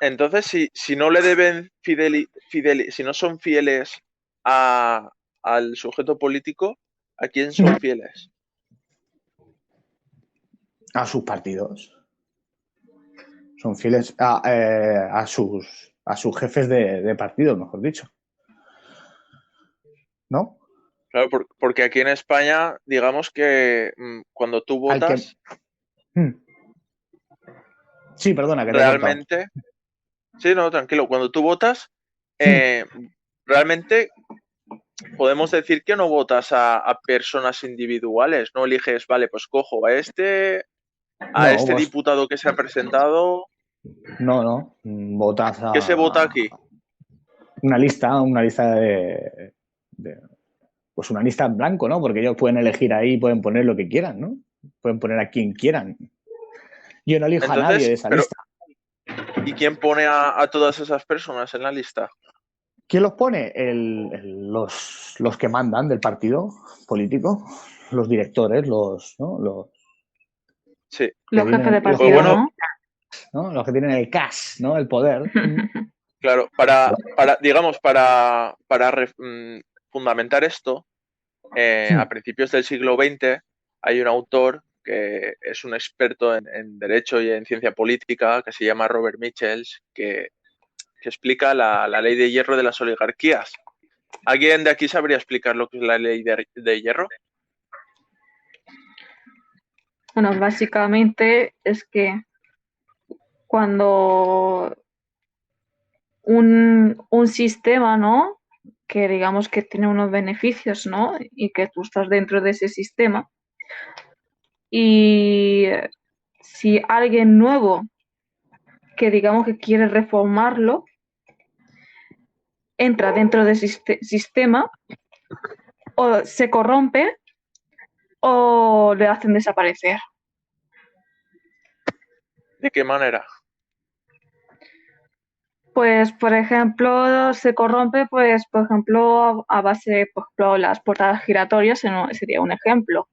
entonces si no le deben si no son fieles a, al sujeto político, ¿a quién son fieles? A sus partidos. Son fieles a sus jefes de partido, mejor dicho. ¿No? Claro, porque aquí en España, digamos que cuando tú Al que. votas, Sí, perdona, que te he cortado. realmente, sí, no, tranquilo, cuando tú votas, Hmm. realmente podemos decir que no votas a personas individuales, no eliges, vale, pues cojo a No, este diputado que se ha presentado, no. Votas ¿qué se vota a aquí? una lista pues una lista en blanco, ¿no? Porque ellos pueden elegir ahí, pueden poner lo que quieran, ¿no? Pueden poner a quien quieran. Yo no elijo a nadie Entonces, de esa pero lista. ¿y quién pone a todas esas personas en la lista? ¿Quién los pone? Los que mandan del partido político, los directores, ¿no? Los Sí, que los jefes tienen, de los que pues partido, tienen el, bueno, ¿no? ¿no? Los que tienen el cash, ¿no? El poder. claro, digamos, fundamentar esto, a principios del siglo XX hay un autor que es un experto en derecho y en ciencia política que se llama Robert Michels, que explica la ley de hierro de las oligarquías. ¿Alguien de aquí sabría explicar lo que es la ley de hierro? Bueno, básicamente es que cuando un sistema, ¿no? Que digamos que tiene unos beneficios, ¿no? Y que tú estás dentro de ese sistema. Y si alguien nuevo que digamos que quiere reformarlo, entra dentro del sistema, o se corrompe o le hacen desaparecer. ¿De qué manera? Pues, por ejemplo, se corrompe, pues, por ejemplo, a base, por ejemplo, las puertas giratorias sería un ejemplo.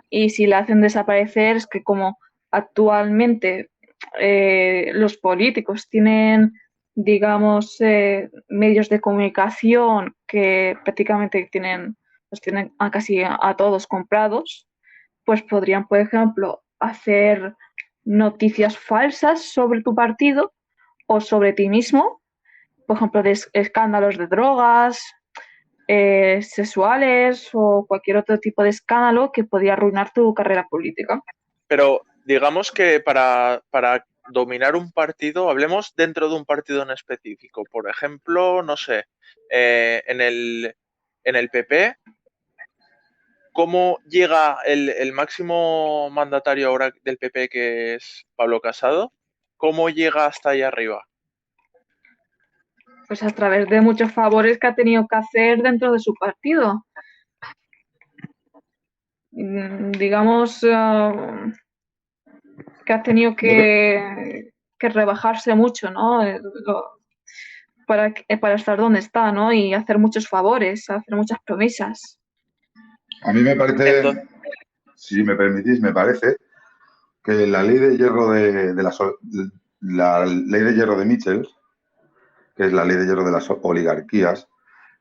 Y si la hacen desaparecer, es que como actualmente los políticos tienen, digamos, medios de comunicación que prácticamente los tienen casi a todos comprados, pues podrían, por ejemplo, hacer noticias falsas sobre tu partido o sobre ti mismo, por ejemplo, de escándalos de drogas, sexuales o cualquier otro tipo de escándalo que podría arruinar tu carrera política. Pero digamos que para dominar un partido, hablemos dentro de un partido en específico. Por ejemplo, no sé, en el PP, ¿cómo llega el máximo mandatario ahora del PP, que es Pablo Casado? ¿Cómo llega hasta ahí arriba? Pues a través de muchos favores que ha tenido que hacer dentro de su partido. Digamos que ha tenido que rebajarse mucho, ¿no? Para estar donde está, ¿no? Y hacer muchos favores, hacer muchas promesas. A mí me parece, Entonces, si me permitís, me parece que la ley de hierro la ley de hierro de Mitchell, que es la ley de hierro de las oligarquías,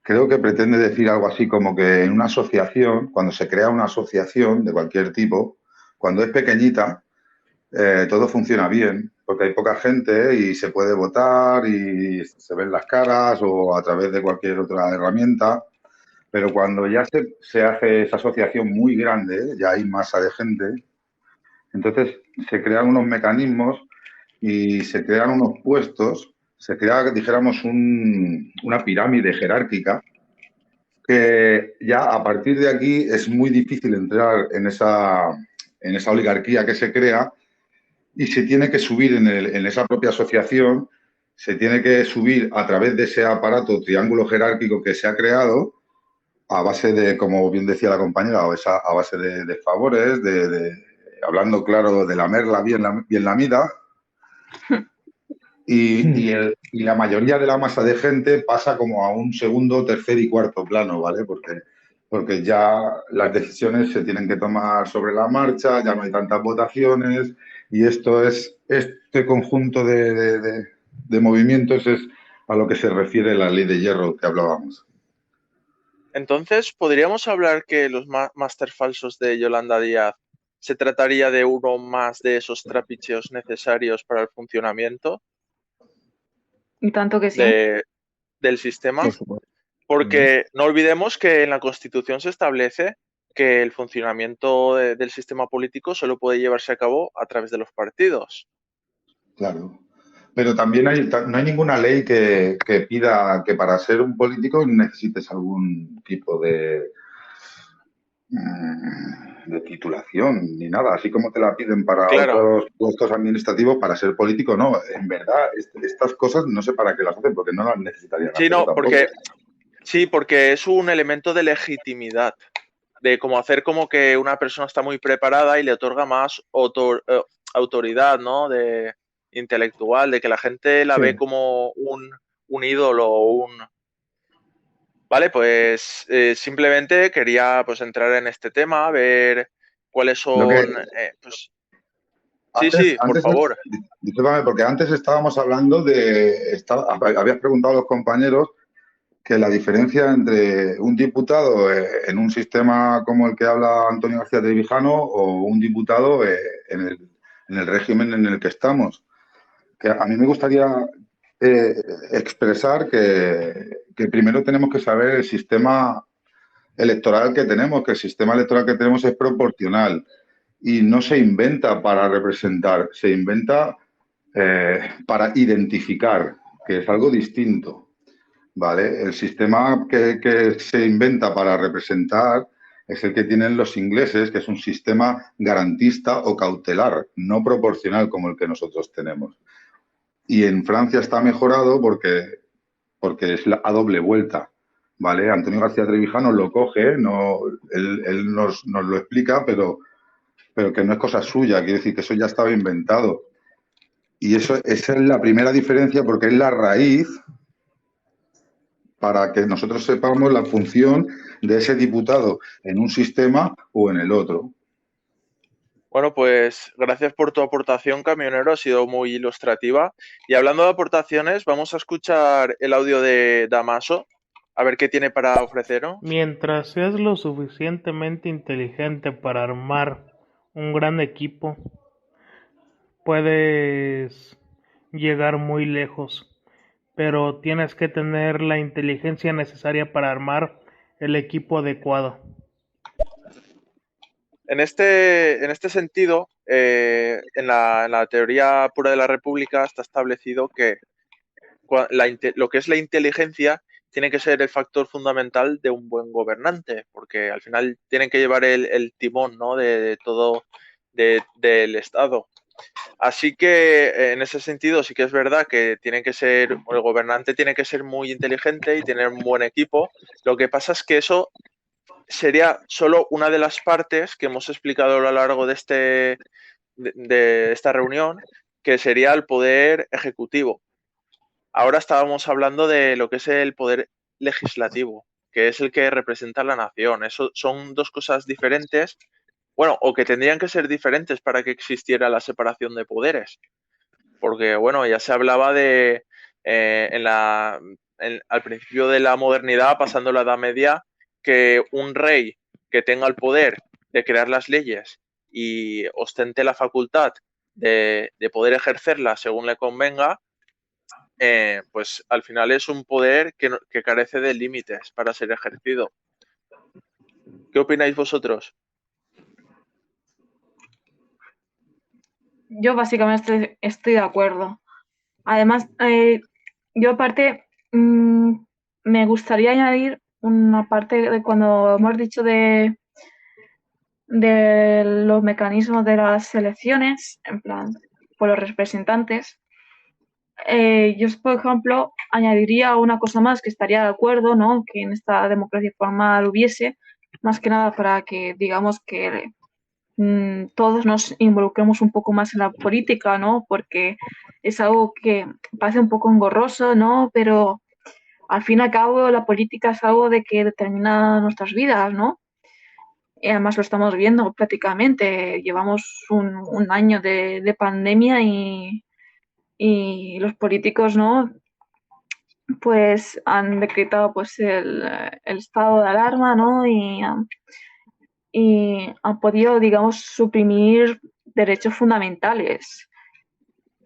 creo que pretende decir algo así como que en una asociación, cuando se crea una asociación de cualquier tipo, cuando es pequeñita, todo funciona bien, porque hay poca gente y se puede votar y se ven las caras o a través de cualquier otra herramienta. Pero cuando ya se hace esa asociación muy grande, ya hay masa de gente, entonces se crean unos mecanismos y se crean unos puestos, se crea, dijéramos, una pirámide jerárquica que ya a partir de aquí es muy difícil entrar en esa oligarquía que se crea y se tiene que subir en esa propia asociación, se tiene que subir a través de ese aparato triángulo jerárquico que se ha creado a base de, como bien decía la compañera, a base de favores, hablando claro de lamerla bien lamida. Y la mayoría de la masa de gente pasa como a un segundo, tercer y cuarto plano, ¿vale? Porque ya las decisiones se tienen que tomar sobre la marcha, ya no hay tantas votaciones y este conjunto de movimientos es a lo que se refiere la ley de hierro que hablábamos. entonces, ¿podríamos hablar que los máster falsos de Yolanda Díaz se trataría de uno más de esos trapicheos necesarios para el funcionamiento Y tanto que sí. del sistema? Por supuesto. Porque no olvidemos que en la Constitución se establece que el funcionamiento del sistema político solo puede llevarse a cabo a través de los partidos. Claro. Pero también no hay ninguna ley que pida que para ser un político necesites algún tipo de titulación ni nada, así como te la piden para Claro. otros puestos administrativos para ser político, no. En verdad, estas cosas no sé para qué las hacen, porque no las necesitarían Sí, hacer no, tampoco. porque es un elemento de legitimidad, de como hacer como que una persona está muy preparada y le otorga más autoridad, ¿no? De intelectual, de que la gente la Sí. ve como un ídolo o un... Vale, pues simplemente quería pues entrar en este tema, ver cuáles Lo que son... pues, sí, por favor. discúlpame, porque antes estábamos hablando habías preguntado a los compañeros que la diferencia entre un diputado en un sistema como el que habla Antonio García Trevijano o un diputado en el régimen en el que estamos. Que a mí me gustaría expresar que primero tenemos que saber el sistema electoral que tenemos, que el sistema electoral que tenemos es proporcional y no se inventa para representar, se inventa para identificar, que es algo distinto. ¿Vale? El sistema que se inventa para representar es el que tienen los ingleses, que es un sistema garantista o cautelar, no proporcional como el que nosotros tenemos. Y en Francia está mejorado porque es a doble vuelta, ¿vale? Antonio García Trevijano lo coge, no, él nos lo explica, pero que no es cosa suya, quiere decir que eso ya estaba inventado. Y esa es la primera diferencia porque es la raíz para que nosotros sepamos la función de ese diputado en un sistema o en el otro. Bueno, pues gracias por tu aportación, camionero, ha sido muy ilustrativa. Y hablando de aportaciones, vamos a escuchar el audio de Damaso, a ver qué tiene para ofrecernos. Mientras seas lo suficientemente inteligente para armar un gran equipo, puedes llegar muy lejos, pero tienes que tener la inteligencia necesaria para armar el equipo adecuado. En este sentido, en la teoría pura de la República está establecido que lo que es la inteligencia tiene que ser el factor fundamental de un buen gobernante, porque al final tienen que llevar el timón, ¿no?, de todo del Estado. Así que en ese sentido sí que es verdad que el gobernante tiene que ser muy inteligente y tener un buen equipo. Lo que pasa es que eso sería solo una de las partes que hemos explicado a lo largo de esta reunión, que sería el poder ejecutivo. Ahora estábamos hablando de lo que es el poder legislativo, que es el que representa a la nación. Eso son dos cosas diferentes, bueno, o que tendrían que ser diferentes para que existiera la separación de poderes. Porque, bueno, ya se hablaba de, al principio de la modernidad, pasando la Edad Media, que un rey que tenga el poder de crear las leyes y ostente la facultad de poder ejercerlas según le convenga, pues al final es un poder que carece de límites para ser ejercido. ¿Qué opináis vosotros? Yo básicamente estoy de acuerdo. Además, yo aparte me gustaría añadir una parte de cuando hemos dicho de los mecanismos de las elecciones, en plan, por los representantes. Yo, por ejemplo, añadiría una cosa más que estaría de acuerdo, ¿no?, que en esta democracia formal hubiese, más que nada para que digamos que todos nos involucremos un poco más en la política, ¿no?, porque es algo que parece un poco engorroso, ¿no?, pero al fin y al cabo la política es algo de que determina nuestras vidas, ¿no? Y además lo estamos viendo prácticamente. Llevamos un año de pandemia y los políticos, ¿no?, pues han decretado pues el estado de alarma, ¿no?, y han podido, digamos, suprimir derechos fundamentales.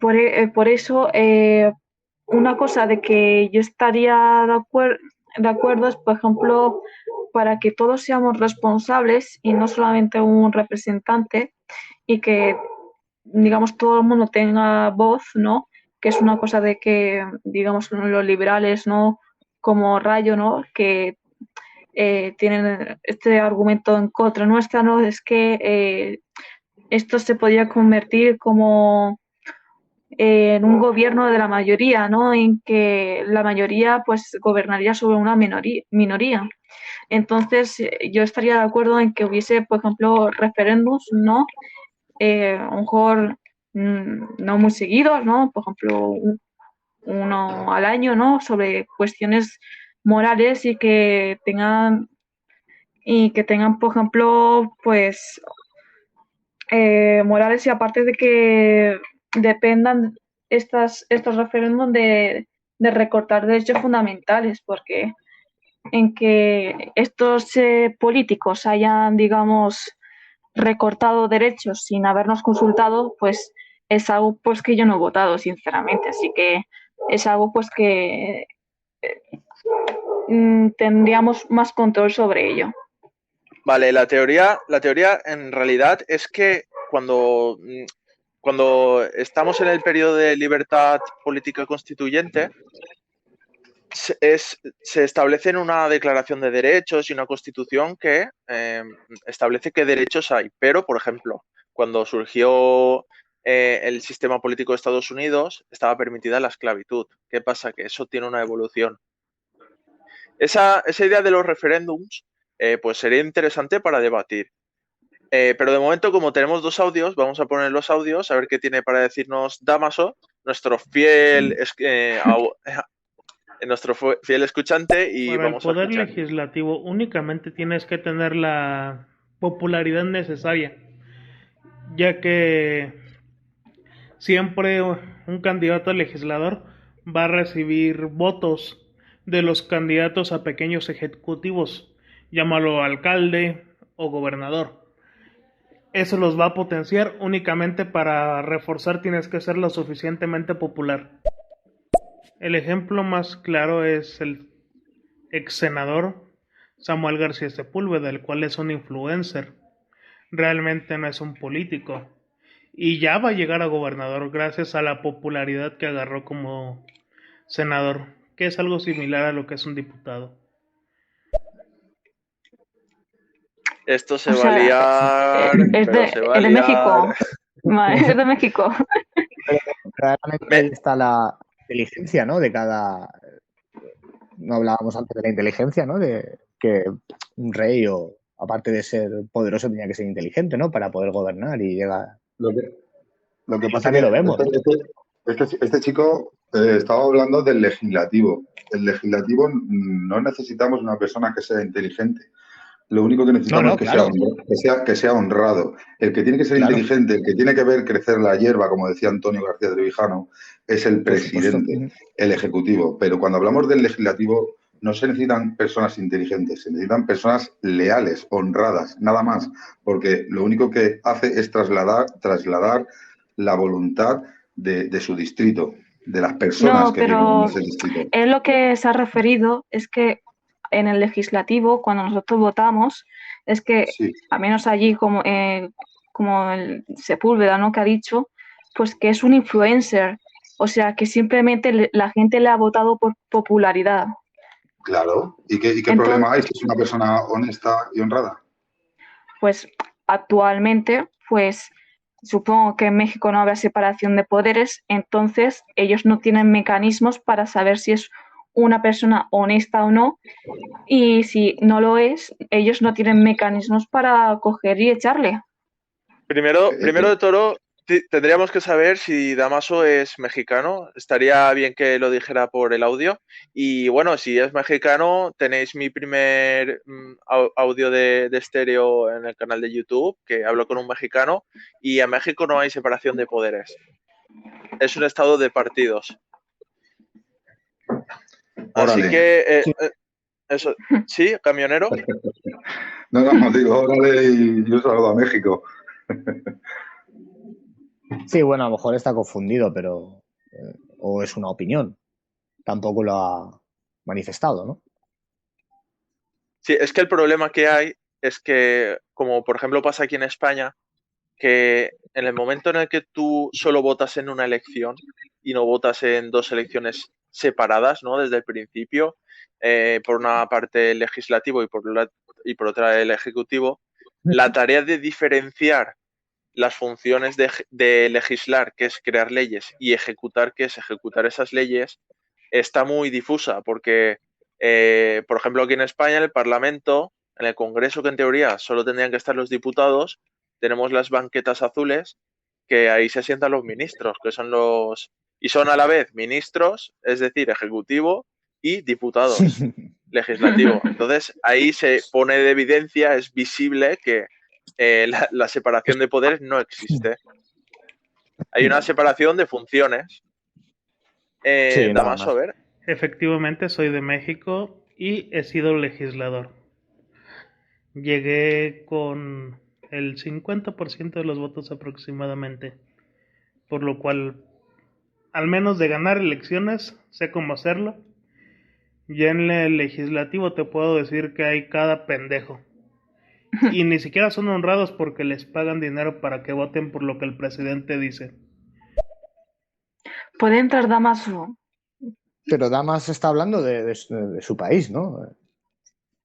Por eso, una cosa de que yo estaría de acuerdo es, por ejemplo, para que todos seamos responsables y no solamente un representante, y que, digamos, todo el mundo tenga voz, ¿no?, que es una cosa de que, digamos, los liberales, ¿no?, como Rayo, ¿no?, que tienen este argumento en contra nuestra, ¿no?, es que esto se podría convertir como en un gobierno de la mayoría, ¿no?, en que la mayoría pues gobernaría sobre una minoría. Entonces, yo estaría de acuerdo en que hubiese, por ejemplo, referéndums, ¿no?, a lo mejor no muy seguidos, ¿no?, por ejemplo, uno al año, ¿no?, sobre cuestiones morales y que tengan, por ejemplo, pues morales, y aparte de que dependan estos referéndums de recortar derechos fundamentales, porque en que estos políticos hayan, digamos, recortado derechos sin habernos consultado, pues es algo pues que yo no he votado, sinceramente, así que es algo pues que tendríamos más control sobre ello. Vale, la teoría en realidad es que cuando estamos en el periodo de libertad política constituyente, se establece en una declaración de derechos y una constitución que establece qué derechos hay. Pero, por ejemplo, cuando surgió el sistema político de Estados Unidos estaba permitida la esclavitud. ¿Qué pasa? Que eso tiene una evolución. Esa idea de los referéndums, pues sería interesante para debatir. Pero de momento, como tenemos 2 audios, vamos a poner los audios, a ver qué tiene para decirnos Damaso, nuestro fiel escuchante, y Para el vamos a poder escuchar. legislativo únicamente tienes que tener la popularidad necesaria, ya que siempre un candidato a legislador va a recibir votos de los candidatos a pequeños ejecutivos, llámalo alcalde o gobernador. Eso los va a potenciar. Únicamente para reforzar tienes que ser lo suficientemente popular. El ejemplo más claro es el ex senador Samuel García Sepúlveda, el cual es un influencer. Realmente no es un político. Y ya va a llegar a gobernador gracias a la popularidad que agarró como senador, que es algo similar a lo que es un diputado. Esto se va a liar, pero se va a es de México. liar. Es de México. Realmente ahí está la inteligencia, ¿no? De cada. No hablábamos antes de la inteligencia, ¿no? De que un rey, o aparte de ser poderoso, tenía que ser inteligente, ¿no? Para poder gobernar, y llega. Lo que pasa Pasa es que que lo vemos, ¿no? este chico estaba hablando del legislativo. El legislativo no necesitamos una persona que sea inteligente. Lo único que necesitamos No, es que, claro. que sea honrado. El que tiene que ser Claro. inteligente, el que tiene que ver crecer la hierba, como decía Antonio García Trevijano, es el Por supuesto. presidente, el ejecutivo. Pero cuando hablamos del legislativo, no se necesitan personas inteligentes, se necesitan personas leales, honradas, nada más. Porque lo único que hace es trasladar la voluntad de su distrito, de las personas No, que viven en pero ese distrito. él lo que se ha referido es que en el legislativo, cuando nosotros votamos, es que, Sí. al menos allí como el Sepúlveda, ¿no? Que ha dicho, pues que es un influencer. O sea, que simplemente la gente le ha votado por popularidad. Claro. ¿Y qué Entonces, problema hay si es una persona honesta y honrada? pues actualmente, pues supongo que en México no habrá separación de poderes, entonces ellos no tienen mecanismos para saber si es una persona honesta o no, y si no lo es, ellos no tienen mecanismos para coger y echarle. Primero de todo, tendríamos que saber si Damaso es mexicano. Estaría bien que lo dijera por el audio. Y bueno, si es mexicano, tenéis mi primer audio de estéreo en el canal de YouTube, que hablo con un mexicano. Y en México no hay separación de poderes. Es un estado de partidos. Así Órale. que, eso, ¿sí, camionero? No, digo, órale, y yo saludo a México. Sí, bueno, a lo mejor está confundido, pero. O es una opinión. Tampoco lo ha manifestado, ¿no? Sí, es que el problema que hay es que, como por ejemplo pasa aquí en España, que en el momento en el que tú solo votas en una elección y no votas en 2 elecciones separadas, ¿no? Desde el principio, por una parte el legislativo y por otra el ejecutivo, la tarea de diferenciar las funciones de legislar, que es crear leyes, y ejecutar, que es ejecutar esas leyes, está muy difusa, porque, por ejemplo, aquí en España, en el Parlamento, en el Congreso, que en teoría solo tendrían que estar los diputados, tenemos las banquetas azules, que ahí se sientan los ministros, que son los... Y son a la vez ministros, es decir, ejecutivo, y diputados, legislativo. Entonces, ahí se pone de evidencia, es visible que la separación de poderes no existe. Hay una separación de funciones. Sí, nada Damaso, a más. ver. Efectivamente, soy de México y he sido legislador. Llegué con el 50% de los votos aproximadamente, por lo cual, al menos de ganar elecciones, sé cómo hacerlo. Ya en el legislativo te puedo decir que hay cada pendejo. Y ni siquiera son honrados porque les pagan dinero para que voten por lo que el presidente dice. Puede entrar Damaso. Pero Damas está hablando de su país, ¿no?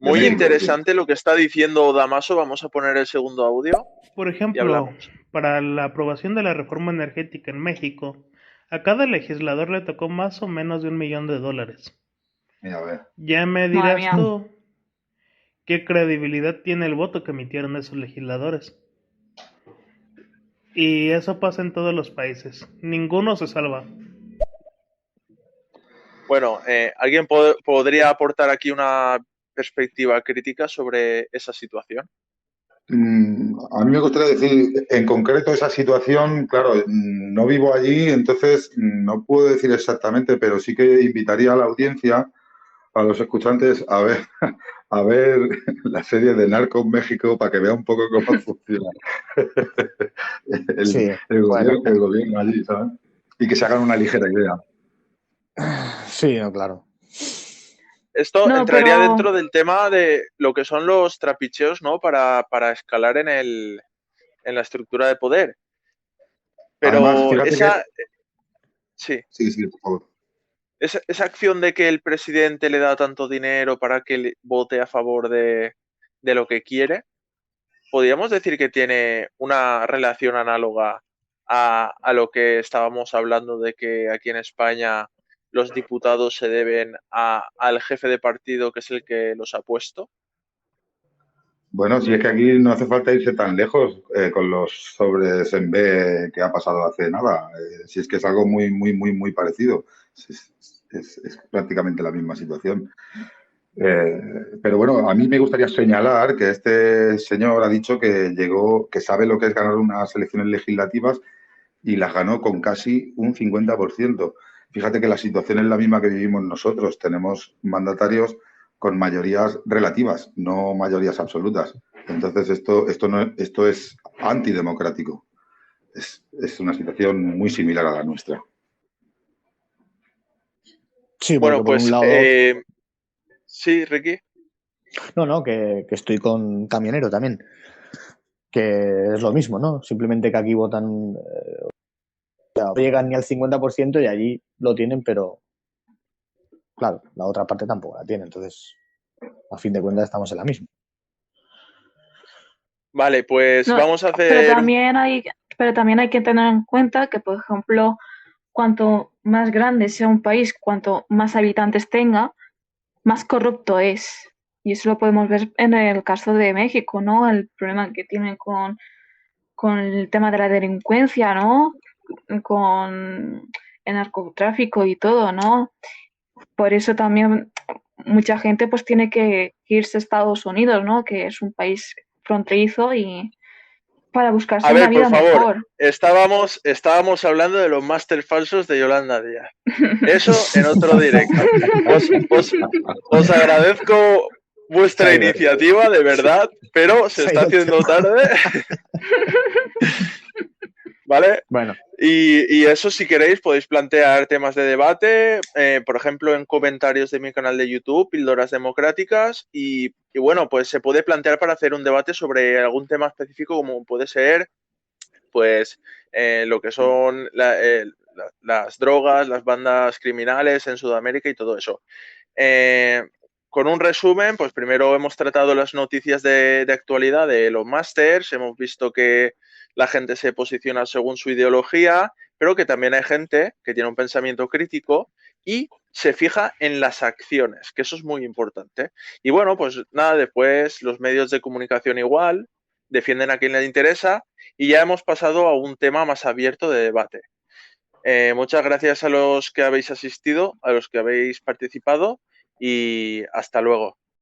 Muy México, interesante lo que está diciendo Damaso. Vamos a poner el segundo audio Por y ejemplo, hablamos. para la aprobación de la reforma energética en México, a cada legislador le tocó más o menos de $1 millón. Mira, a ver. Ya me Madre dirás mía. tú qué credibilidad tiene el voto que emitieron esos legisladores. Y eso pasa en todos los países. Ninguno se salva. Bueno, ¿alguien podría aportar aquí una perspectiva crítica sobre esa situación? A mí me gustaría decir, en concreto, esa situación, claro, no vivo allí, entonces no puedo decir exactamente, pero sí que invitaría a la audiencia, a los escuchantes, a ver la serie de Narcos México para que vea un poco cómo funciona Sí, el bueno, gobierno allí, ¿sabes? Y que se hagan una ligera idea. sí, no, claro. Esto No, entraría pero dentro del tema de lo que son los trapicheos, ¿no? Para escalar en la estructura de poder. Además, Pero fíjate que... sí, Sí, por favor. esa acción de que el presidente le da tanto dinero para que vote a favor de lo que quiere, podríamos decir que tiene una relación análoga a lo que estábamos hablando de que aquí en España los diputados se deben al jefe de partido que es el que los ha puesto. Bueno, si es que aquí no hace falta irse tan lejos con los sobres en B que ha pasado hace nada. Si es que es algo muy parecido. Es prácticamente la misma situación. Pero bueno, a mí me gustaría señalar que este señor ha dicho que llegó, que sabe lo que es ganar unas elecciones legislativas y las ganó con casi un 50%. Fíjate que la situación es la misma que vivimos nosotros. Tenemos mandatarios con mayorías relativas, no mayorías absolutas. Entonces, esto es antidemocrático. Es una situación muy similar a la nuestra. Sí, porque Bueno, por un pues lado, sí, Ricky. no, que estoy con camionero también, que es lo mismo, ¿no? Simplemente que aquí votan, no llegan ni al 50% y allí lo tienen, pero claro, la otra parte tampoco la tiene, entonces, a fin de cuentas, estamos en la misma. Vale, pues no, vamos a pero hacer también hay, pero también hay que tener en cuenta que, por ejemplo, cuanto más grande sea un país, cuanto más habitantes tenga, más corrupto es. Y eso lo podemos ver en el caso de México, ¿no? El problema que tienen con el tema de la delincuencia, ¿no? Con el narcotráfico y todo, ¿no? Por eso también mucha gente pues tiene que irse a Estados Unidos, ¿no? Que es un país fronterizo y para buscarse A una ver, por vida favor, mejor. estábamos hablando de los máster falsos de Yolanda Díaz. Eso en otro directo. Os agradezco Se vuestra ha ido. iniciativa, de verdad, pero se Se ha está ido el haciendo tema. tarde, ¿vale? Bueno, Y eso, si queréis, podéis plantear temas de debate, por ejemplo, en comentarios de mi canal de YouTube, Píldoras Democráticas, y bueno, pues se puede plantear para hacer un debate sobre algún tema específico, como puede ser pues lo que son las drogas, las bandas criminales en Sudamérica y todo eso. Con un resumen, pues primero hemos tratado las noticias de actualidad de los másters, hemos visto que la gente se posiciona según su ideología, pero que también hay gente que tiene un pensamiento crítico y se fija en las acciones, que eso es muy importante. Y bueno, pues nada, después los medios de comunicación igual, defienden a quien les interesa y ya hemos pasado a un tema más abierto de debate. Muchas gracias a los que habéis asistido, a los que habéis participado y hasta luego.